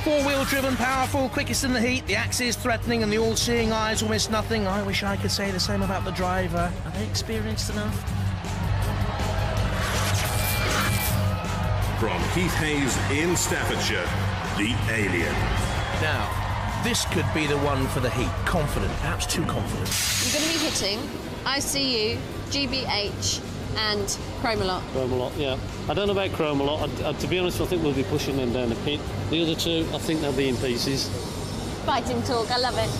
Four-wheel driven, powerful, quickest in the heat, the axis threatening and the all-seeing eyes will miss nothing. I wish I could say the same about the driver. Are they experienced enough? From Heath Hayes in Staffordshire, the Alien. Now, this could be the one for the heat. Confident, perhaps too confident. You're going to be hitting ICU, GBH, and Chromalot. Chromalot, yeah. I don't know about Chromalot. To be honest, I think we'll be pushing them down the pit. The other two, I think they'll be in pieces. Fighting talk, I love it.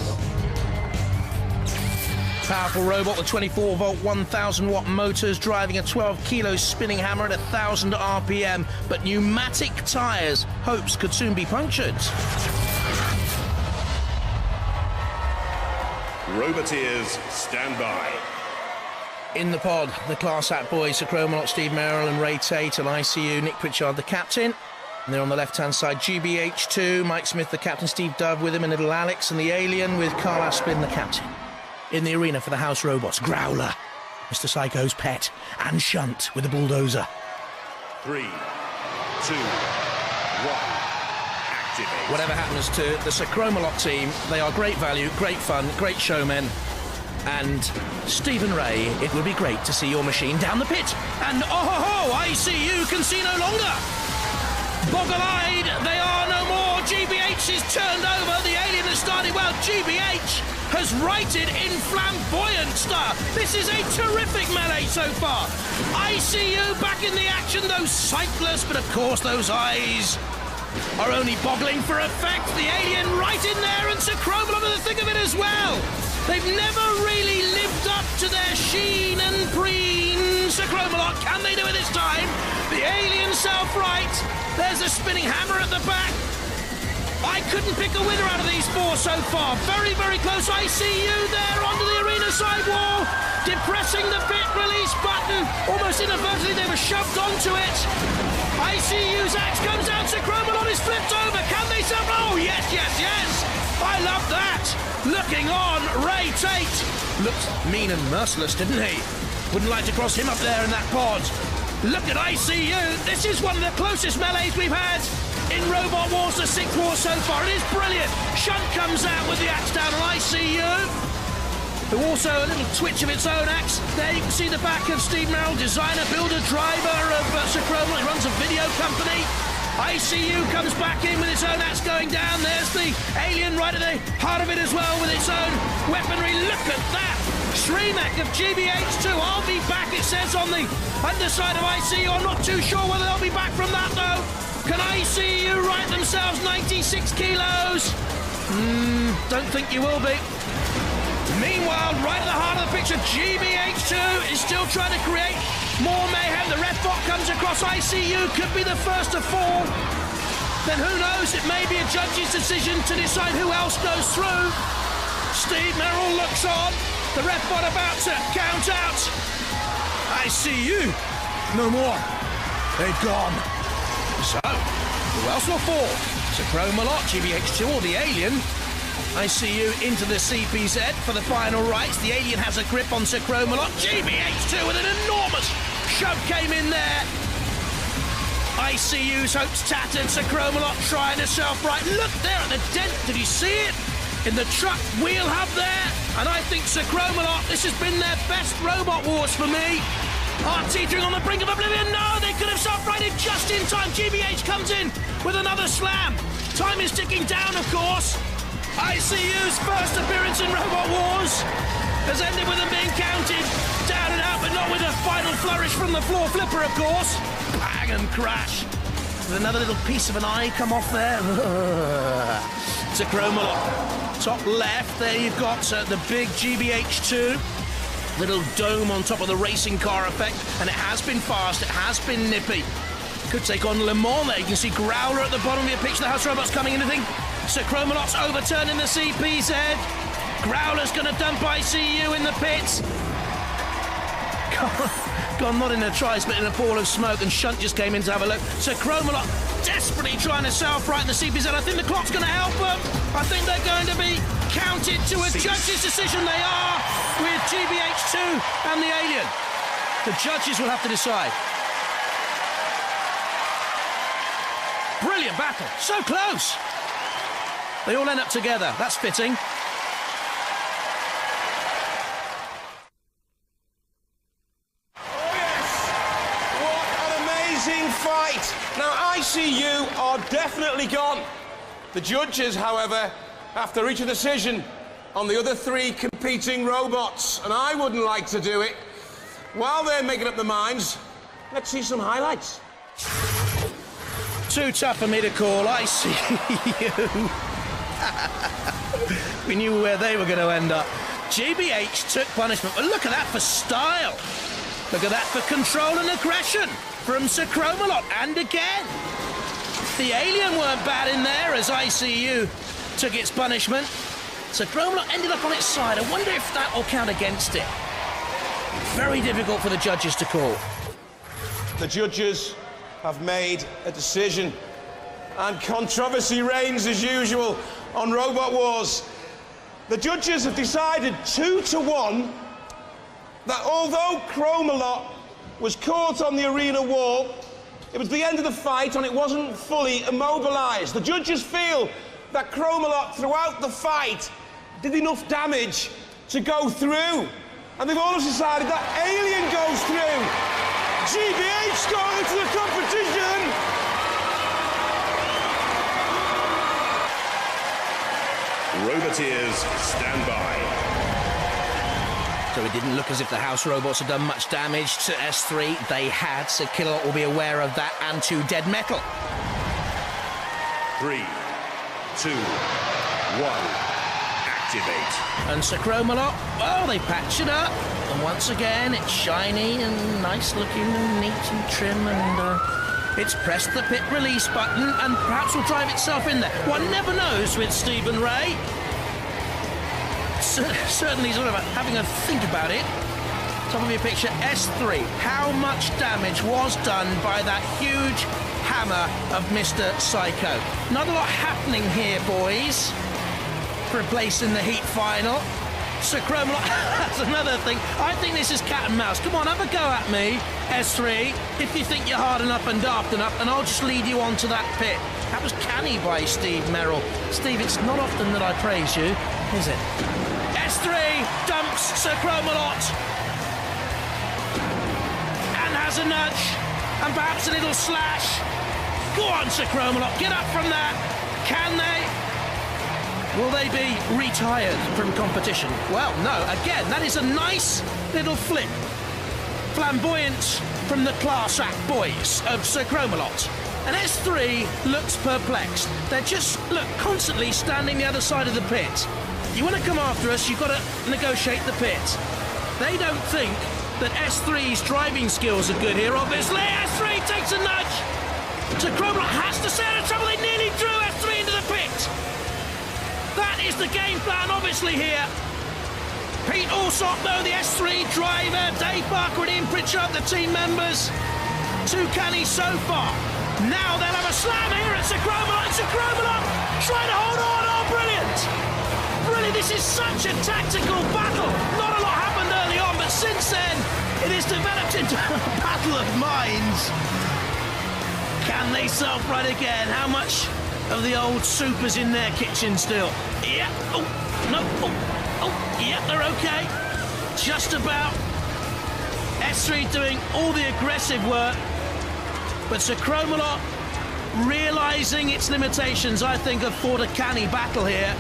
Powerful robot with 24-volt, 1,000-watt motors driving a 12-kilo spinning hammer at 1,000 RPM, but pneumatic tyres. Hopes could soon be punctured. Roboteers, stand by. In the pod, the class act boys, Sir Chromalot, Steve Merrill and Ray Tate, and ICU, Nick Pritchard, the captain. And they're on the left-hand side, GBH2, Mike Smith, the captain, Steve Dove with him, and little Alex, and the Alien with Carl Aspin, the captain. In the arena for the house robots, Growler, Mr. Psycho's pet, and Shunt with the bulldozer. 3, 2, 1, activate. Whatever happens to the Sir Chromalot team, they are great value, great fun, great showmen. And Stephen Ray, it would be great to see your machine down the pit. And oh-ho-ho, ICU can see no longer. Boggle-eyed, they are no more. GBH is turned over. The Alien has started well. GBH has righted in flamboyant style. This is a terrific melee so far. ICU back in the action, those sightless, but of course those eyes are only boggling for effect. The Alien right in there, and Sir Chromalot in the thick of it as well. They've never really lived up to their sheen and preens. Sir Chromalot. Can they do it this time? The Alien self-right. There's a spinning hammer at the back. I couldn't pick a winner out of these four so far. Very, very close. I see you there onto the arena sidewall. Depressing the pit release button. Almost inadvertently, they were shoved onto it. ICU's axe comes down. Sir Chromalot is flipped over. Can they sell? Oh, yes, yes, yes. I love that. Looking on, Ray Tate. Looked mean and merciless, didn't he? Wouldn't like to cross him up there in that pod. Look at ICU. This is one of the closest melees we've had in Robot Wars, the 6th war so far. It is brilliant. Shunt comes out with the axe down on ICU, who also a little twitch of its own axe. There you can see the back of Steve Merrill, designer, builder, driver of Sir Chromalot. He runs a video company. ICU comes back in with its own axe going down. There's the Alien right at the heart of it as well with its own weaponry. Look at that. Shremek of GBH 2. I'll be back, it says on the underside of ICU. I'm not too sure whether they'll be back from that though. Can ICU right themselves 96 kilos? Don't think you will be. Meanwhile, right at the heart of the picture, GBH2 is still trying to create more mayhem. The ref bot comes across. ICU could be the first to fall. Then who knows? It may be a judge's decision to decide who else goes through. Steve Merrill looks on. The ref bot about to count out. ICU, no more. They've gone. So, who else will fall? Sir Chromalot, GBH2 or the Alien? ICU into the CPZ for the final rights. The Alien has a grip on Sir Chromalot. GBH2 with an enormous shove came in there. ICU's hopes tattered. Sir Chromalot trying to self-right. Look there at the dent. Did you see it? In the truck wheel hub there. And I think Sir Chromalot, this has been their best Robot Wars for me. Are teetering on the brink of oblivion. No, they could have self-righted just in time. GBH comes in with another slam. Time is ticking down, of course. ICU's first appearance in Robot Wars has ended with them being counted down and out, but not with a final flourish from the floor flipper, of course. Bang and crash. With another little piece of an eye come off there. Sir Chromalot. Top left, there you've got the big GBH2. Little dome on top of the racing car effect, and it has been fast, it has been nippy. Could take on Le Mans there. You can see Growler at the bottom of your picture. The House Robots coming in, I think. Sir Chromalot's overturning the CPZ. Growler's going to dump ICU in the pits. Gone not in a trice, but in a pool of smoke, and Shunt just came in to have a look. Sir Chromalot desperately trying to self-right in the CPZ. I think the clock's going to help them. I think they're going to be counted to a judge's decision. They are with GBH2 and the Alien. The judges will have to decide. Brilliant battle. So close. They all end up together. That's fitting. Fight. Now, ICU are definitely gone. The judges, however, have to reach a decision on the other three competing robots, and I wouldn't like to do it. While they're making up their minds, let's see some highlights. Too tough for me to call. ICU. We knew where they were going to end up. GBH took punishment, but look at that for style. Look at that for control and aggression from Sir Chromalot, and again. The Alien weren't bad in there as ICU took its punishment. Sir Chromalot ended up on its side. I wonder if that will count against it. Very difficult for the judges to call. The judges have made a decision, and controversy reigns as usual on Robot Wars. The judges have decided 2-1 that although Chromalot was caught on the arena wall, it was the end of the fight and it wasn't fully immobilised. The judges feel that Chromalot throughout the fight did enough damage to go through, and they've also decided that Alien goes through. GBH going into the competition. Roboteers, stand by. So it didn't look as if the House Robots had done much damage to S3. They had, so Killalot will be aware of that, and to Dead Metal. 3, 2, 1, activate. And Sir Chromalot, well, they patched it up. And once again, it's shiny and nice looking and neat and trim, and it's pressed the pit release button and perhaps will drive itself in there. One never knows with Stephen Ray. Certainly sort of having a think about it. Top of your picture, S3. How much damage was done by that huge hammer of Mr. Psycho? Not a lot happening here, boys, for a place in the heat final. Sir Chromalot, that's another thing. I think this is cat and mouse. Come on, have a go at me, S3, if you think you're hard enough and daft enough, and I'll just lead you on to that pit. That was canny by Steve Merrill. Steve, it's not often that I praise you, is it? S3 dumps Sir Chromalot. And has a nudge. And perhaps a little slash. Go on, Sir Chromalot, get up from that. Can they? Will they be retired from competition? Well, no. Again, that is a nice little flip. Flamboyance from the class act boys of Sir Chromalot. And S3 looks perplexed. They're just, look, constantly standing the other side of the pit. You want to come after us, you've got to negotiate the pit. They don't think that S3's driving skills are good here, obviously. S3 takes a nudge. Sir Chromalot has to stay out of trouble. They nearly drew S3 into the pit. That is the game plan, obviously, here. Pete Alsop, though, the S3 driver. Dave Barker and Ian Pritchard, the team members. Too canny so far. Now they'll have a slam here at Sir Chromalot. Sir Chromalot trying to hold on. Oh, brilliant. Brilliant. This is such a tactical battle. Not a lot happened early on, but since then, it has developed into a battle of minds. Can they self-ride again? How much of the old supers in their kitchen still? Yeah. Oh, no. Oh, yeah, they're okay. Just about. S3 doing all the aggressive work. But Sir Chromalot, realising its limitations, I think, have fought a canny battle here.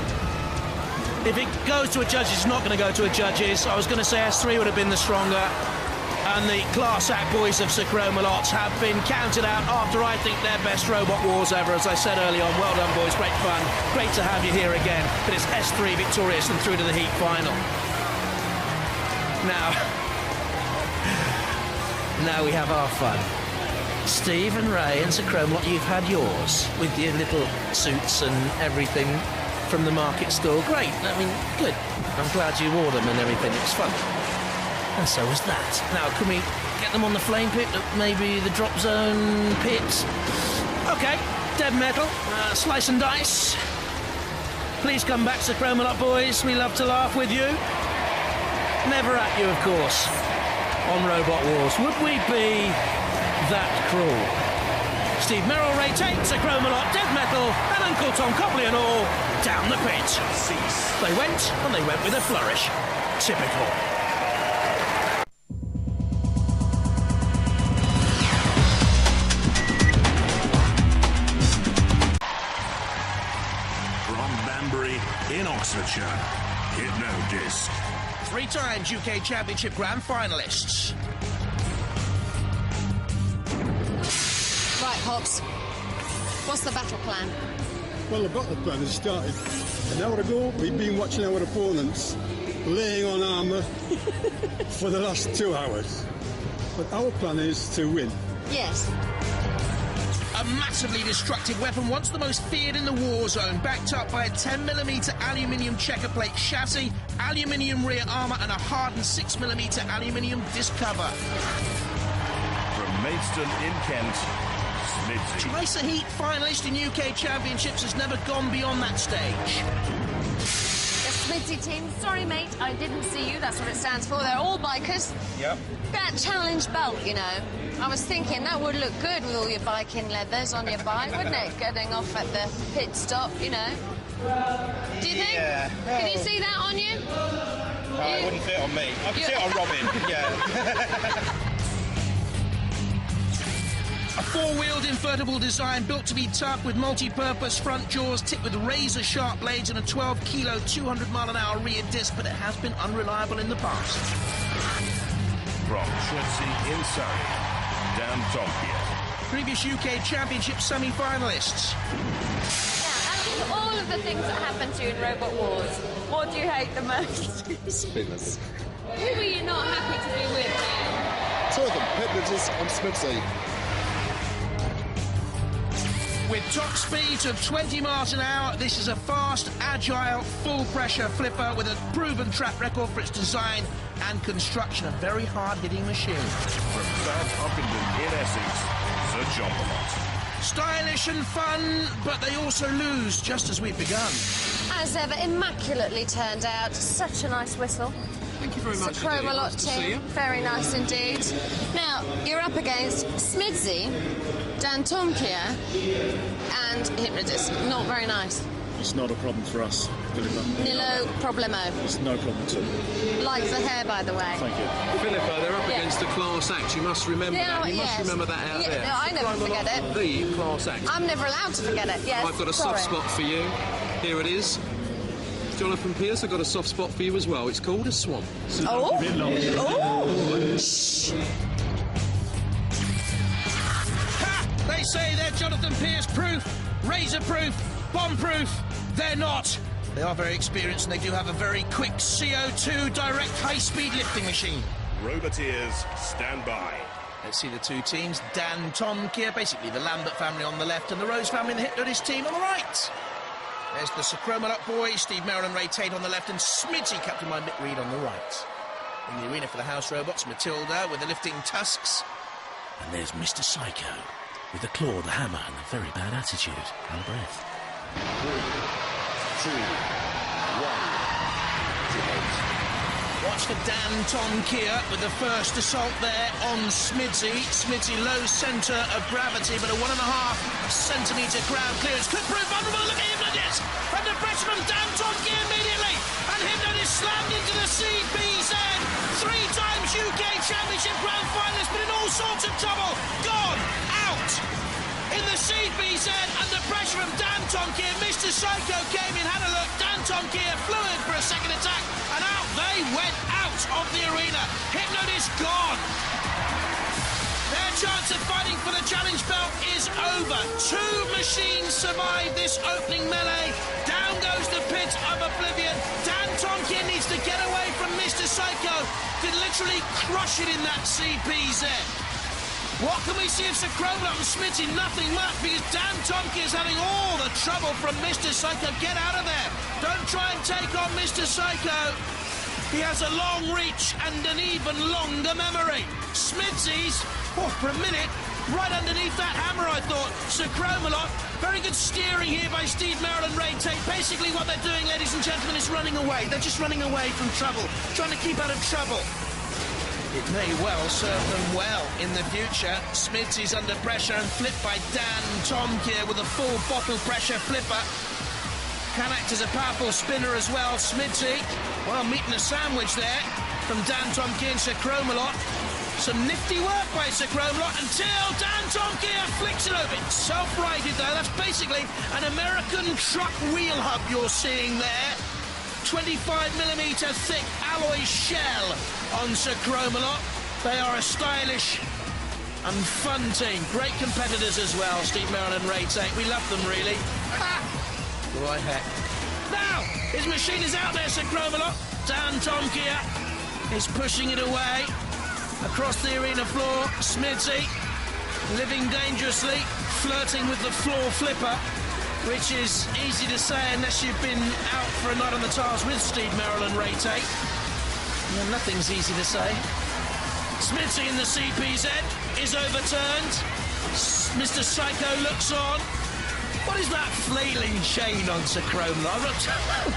If it goes to a judges, it's not going to go to a judges. I was going to say S3 would have been the stronger. And the class act boys of Sir Chromalot have been counted out after, I think, their best Robot Wars ever. As I said early on, well done, boys, great fun. Great to have you here again. But it's S3 victorious and through to the heat final. Now we have our fun. Steve and Ray and Sir Chromalot, you've had yours with your little suits and everything from the market stall. Great, I mean, good. I'm glad you wore them and everything, it's fun. And so was that. Now, can we get them on the flame pit? Maybe the drop zone pit? OK, dead metal, slice and dice. Please come back, Sir Chromalot boys. We love to laugh with you. Never at you, of course, on Robot Wars. Would we be that cruel? Steve Merrill, Ray Tate, Sir Chromalot, dead metal, and Uncle Tom Copley and all down the pit. They went, and they went with a flourish. Typical. In Oxfordshire, Hypno-Disc. 3 times UK Championship Grand Finalists. Right, Hobbs. What's the battle plan? Well, the battle plan has started. An hour ago, we've been watching our opponents laying on armour for the last 2 hours. But our plan is to win. Yes. A massively destructive weapon, once the most feared in the war zone, backed up by a 10mm aluminium checker plate chassis, aluminium rear armour and a hardened 6mm aluminium disc cover. From Maidstone in Kent, Smithy. Twice a heat finalist in UK Championships has never gone beyond that stage. The Smithy team, sorry mate, I didn't see you, that's what it stands for. They're all bikers. Yep. That challenge belt, you know. I was thinking that would look good with all your biking leathers on your bike, wouldn't it? Getting off at the pit stop, you know. Do you think? Yeah. Can you see that on you? It wouldn't fit on me. I can see it on Robin, yeah. A 4-wheeled invertible design built to be tough with multi-purpose front jaws tipped with razor-sharp blades and a 12-kilo, 200-mile-an-hour rear disc, but it has been unreliable in the past. From Chelsea in Surrey, Dan Tompier. Previous UK Championship semi-finalists. Yeah, Of all of the things that happened to you in Robot Wars, what do you hate the most? Spinners. Who were you not happy to be with? Two of them, Hypnotist and Smithy. With top speeds of 20 miles an hour, this is a fast, agile, full-pressure flipper with a proven track record for its design and construction. A very hard-hitting machine. From Bad Huckenden in Essex, Sir Chromalot. Stylish and fun, but they also lose, just as we've begun. As ever, immaculately turned out. Such a nice whistle. Thank you very much. Sir Chromalot team. Very nice indeed. Now, you're up against Smidsy, Dan Tomkier, and Hypnotist. Not very nice. It's not a problem for us, Philippa. Nilo problemo. It's no problem at all. Like the hair, by the way. Thank you. Philippa, they're up against the class act. You must remember that. You must remember that out there. No, I never forget it. The class act. I'm never allowed to forget it, yes. I've got a soft spot for you. Here it is. Jonathan Pierce, I've got a soft spot for you as well. It's called a swamp. Oh! Oh! Shh! Ha! They say they're Jonathan Pierce proof, razor proof, bomb proof. They're not. They are very experienced and they do have a very quick CO2 direct high-speed lifting machine. Roboteers, stand by. Let's see the two teams. Dan Tomkier, basically the Lambert family on the left, and the Rose family and the Hypnotist team on the right. There's the Sir Chromalot boys, Steve Merrill and Ray Tate on the left, and Smitty, captain by Mick Reed, on the right. In the arena for the house robots, Matilda with the lifting tusks. And there's Mr. Psycho with the claw, the hammer, and the very bad attitude. Out of breath. 3, 2, 1. Watch for Dan Tomkier with the first assault there on Smidsy. Smidsy low centre of gravity, but a 1.5 centimetre ground clearance. Could prove vulnerable. Look at Hypnotist. Under pressure from Dan Tomkier immediately. And Hypnotist slammed into the CBZ. 3 times UK Championship Grand Finalist, but in all sorts of trouble. Gone. Out. In the CBZ, under pressure from Dan Tomkier, Mr. Psycho came in, had a look. Dan Tomkier flew in for a second attack, and out they went out of the arena. Hypnotist gone. Their chance of fighting for the challenge belt is over. 2 machines survive this opening melee. Down goes the pit of oblivion. Dan Tomkier needs to get away from Mr. Psycho. Did literally crush it in that CBZ. What can we see of Sir Chromalot and Smitty? Nothing much, because Dan Tomkier is having all the trouble from Mr. Psycho. Get out of there. Don't try and take on Mr. Psycho. He has a long reach and an even longer memory. Smitsy's, for a minute, right underneath that hammer, I thought. Sir Chromalot, very good steering here by Steve Merrill and Ray Tate. Basically what they're doing, ladies and gentlemen, is running away. They're just running away from trouble, trying to keep out of trouble. It may well serve them well in the future. Smitsy's under pressure and flipped by Dan Tomkier with a full bottle pressure flipper. Can act as a powerful spinner as well. Smitty, well, meeting a sandwich there from Dan Tomkier and Sir Chromalot. Some nifty work by Sir Chromalot until Dan Tomkier flicks it over. It's self-righted though. That's basically an American truck wheel hub you're seeing there. 25mm thick alloy shell on Sir Chromalot. They are a stylish and fun team. Great competitors as well, Steve Merrill and Ray Tate. We love them, really. Ha! Right heck. Now, his machine is out there, Sir Chromalot. Dan Tomkier is pushing it away across the arena floor. Smitty living dangerously, flirting with the floor flipper, which is easy to say unless you've been out for a night on the tiles with Steve Merrill and Ray Tate. Well, nothing's easy to say. Smitty in the CPZ is overturned. Mr. Psycho looks on. What is that flailing chain on Sir Chromalot?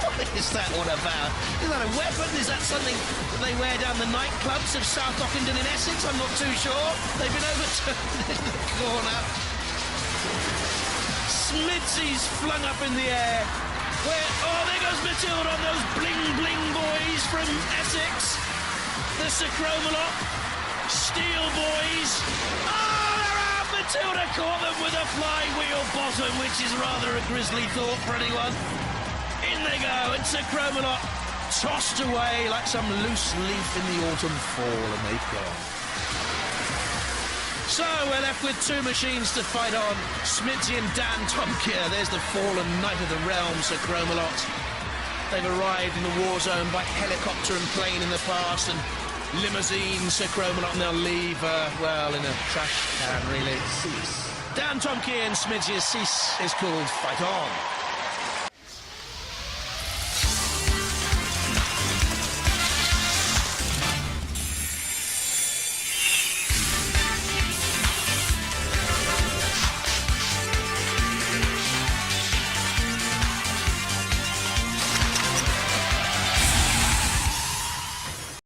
What is that all about? Is that a weapon? Is that something that they wear down the nightclubs of South Ockenden in Essex? I'm not too sure. They've been overturned in the corner. Smitsy's flung up in the air. There goes Matilda on those bling-bling boys from Essex. The Sir Chromalot Steel boys. Oh, they're out! Matilda caught them with a flywheel bottom, which is rather a grisly thought for anyone. In they go, and Sir Chromalot tossed away like some loose leaf in the autumn fall, and they've gone. So we're left with two machines to fight on. Smithy and Dan Tomkier. There's the fallen knight of the realm, Sir Chromalot. They've arrived in the war zone by helicopter and plane in the past, and limousine, Sir Chromalot, and they'll leave, well, in a trash can, really. Dan Tomkier and Smithy is called Fight On.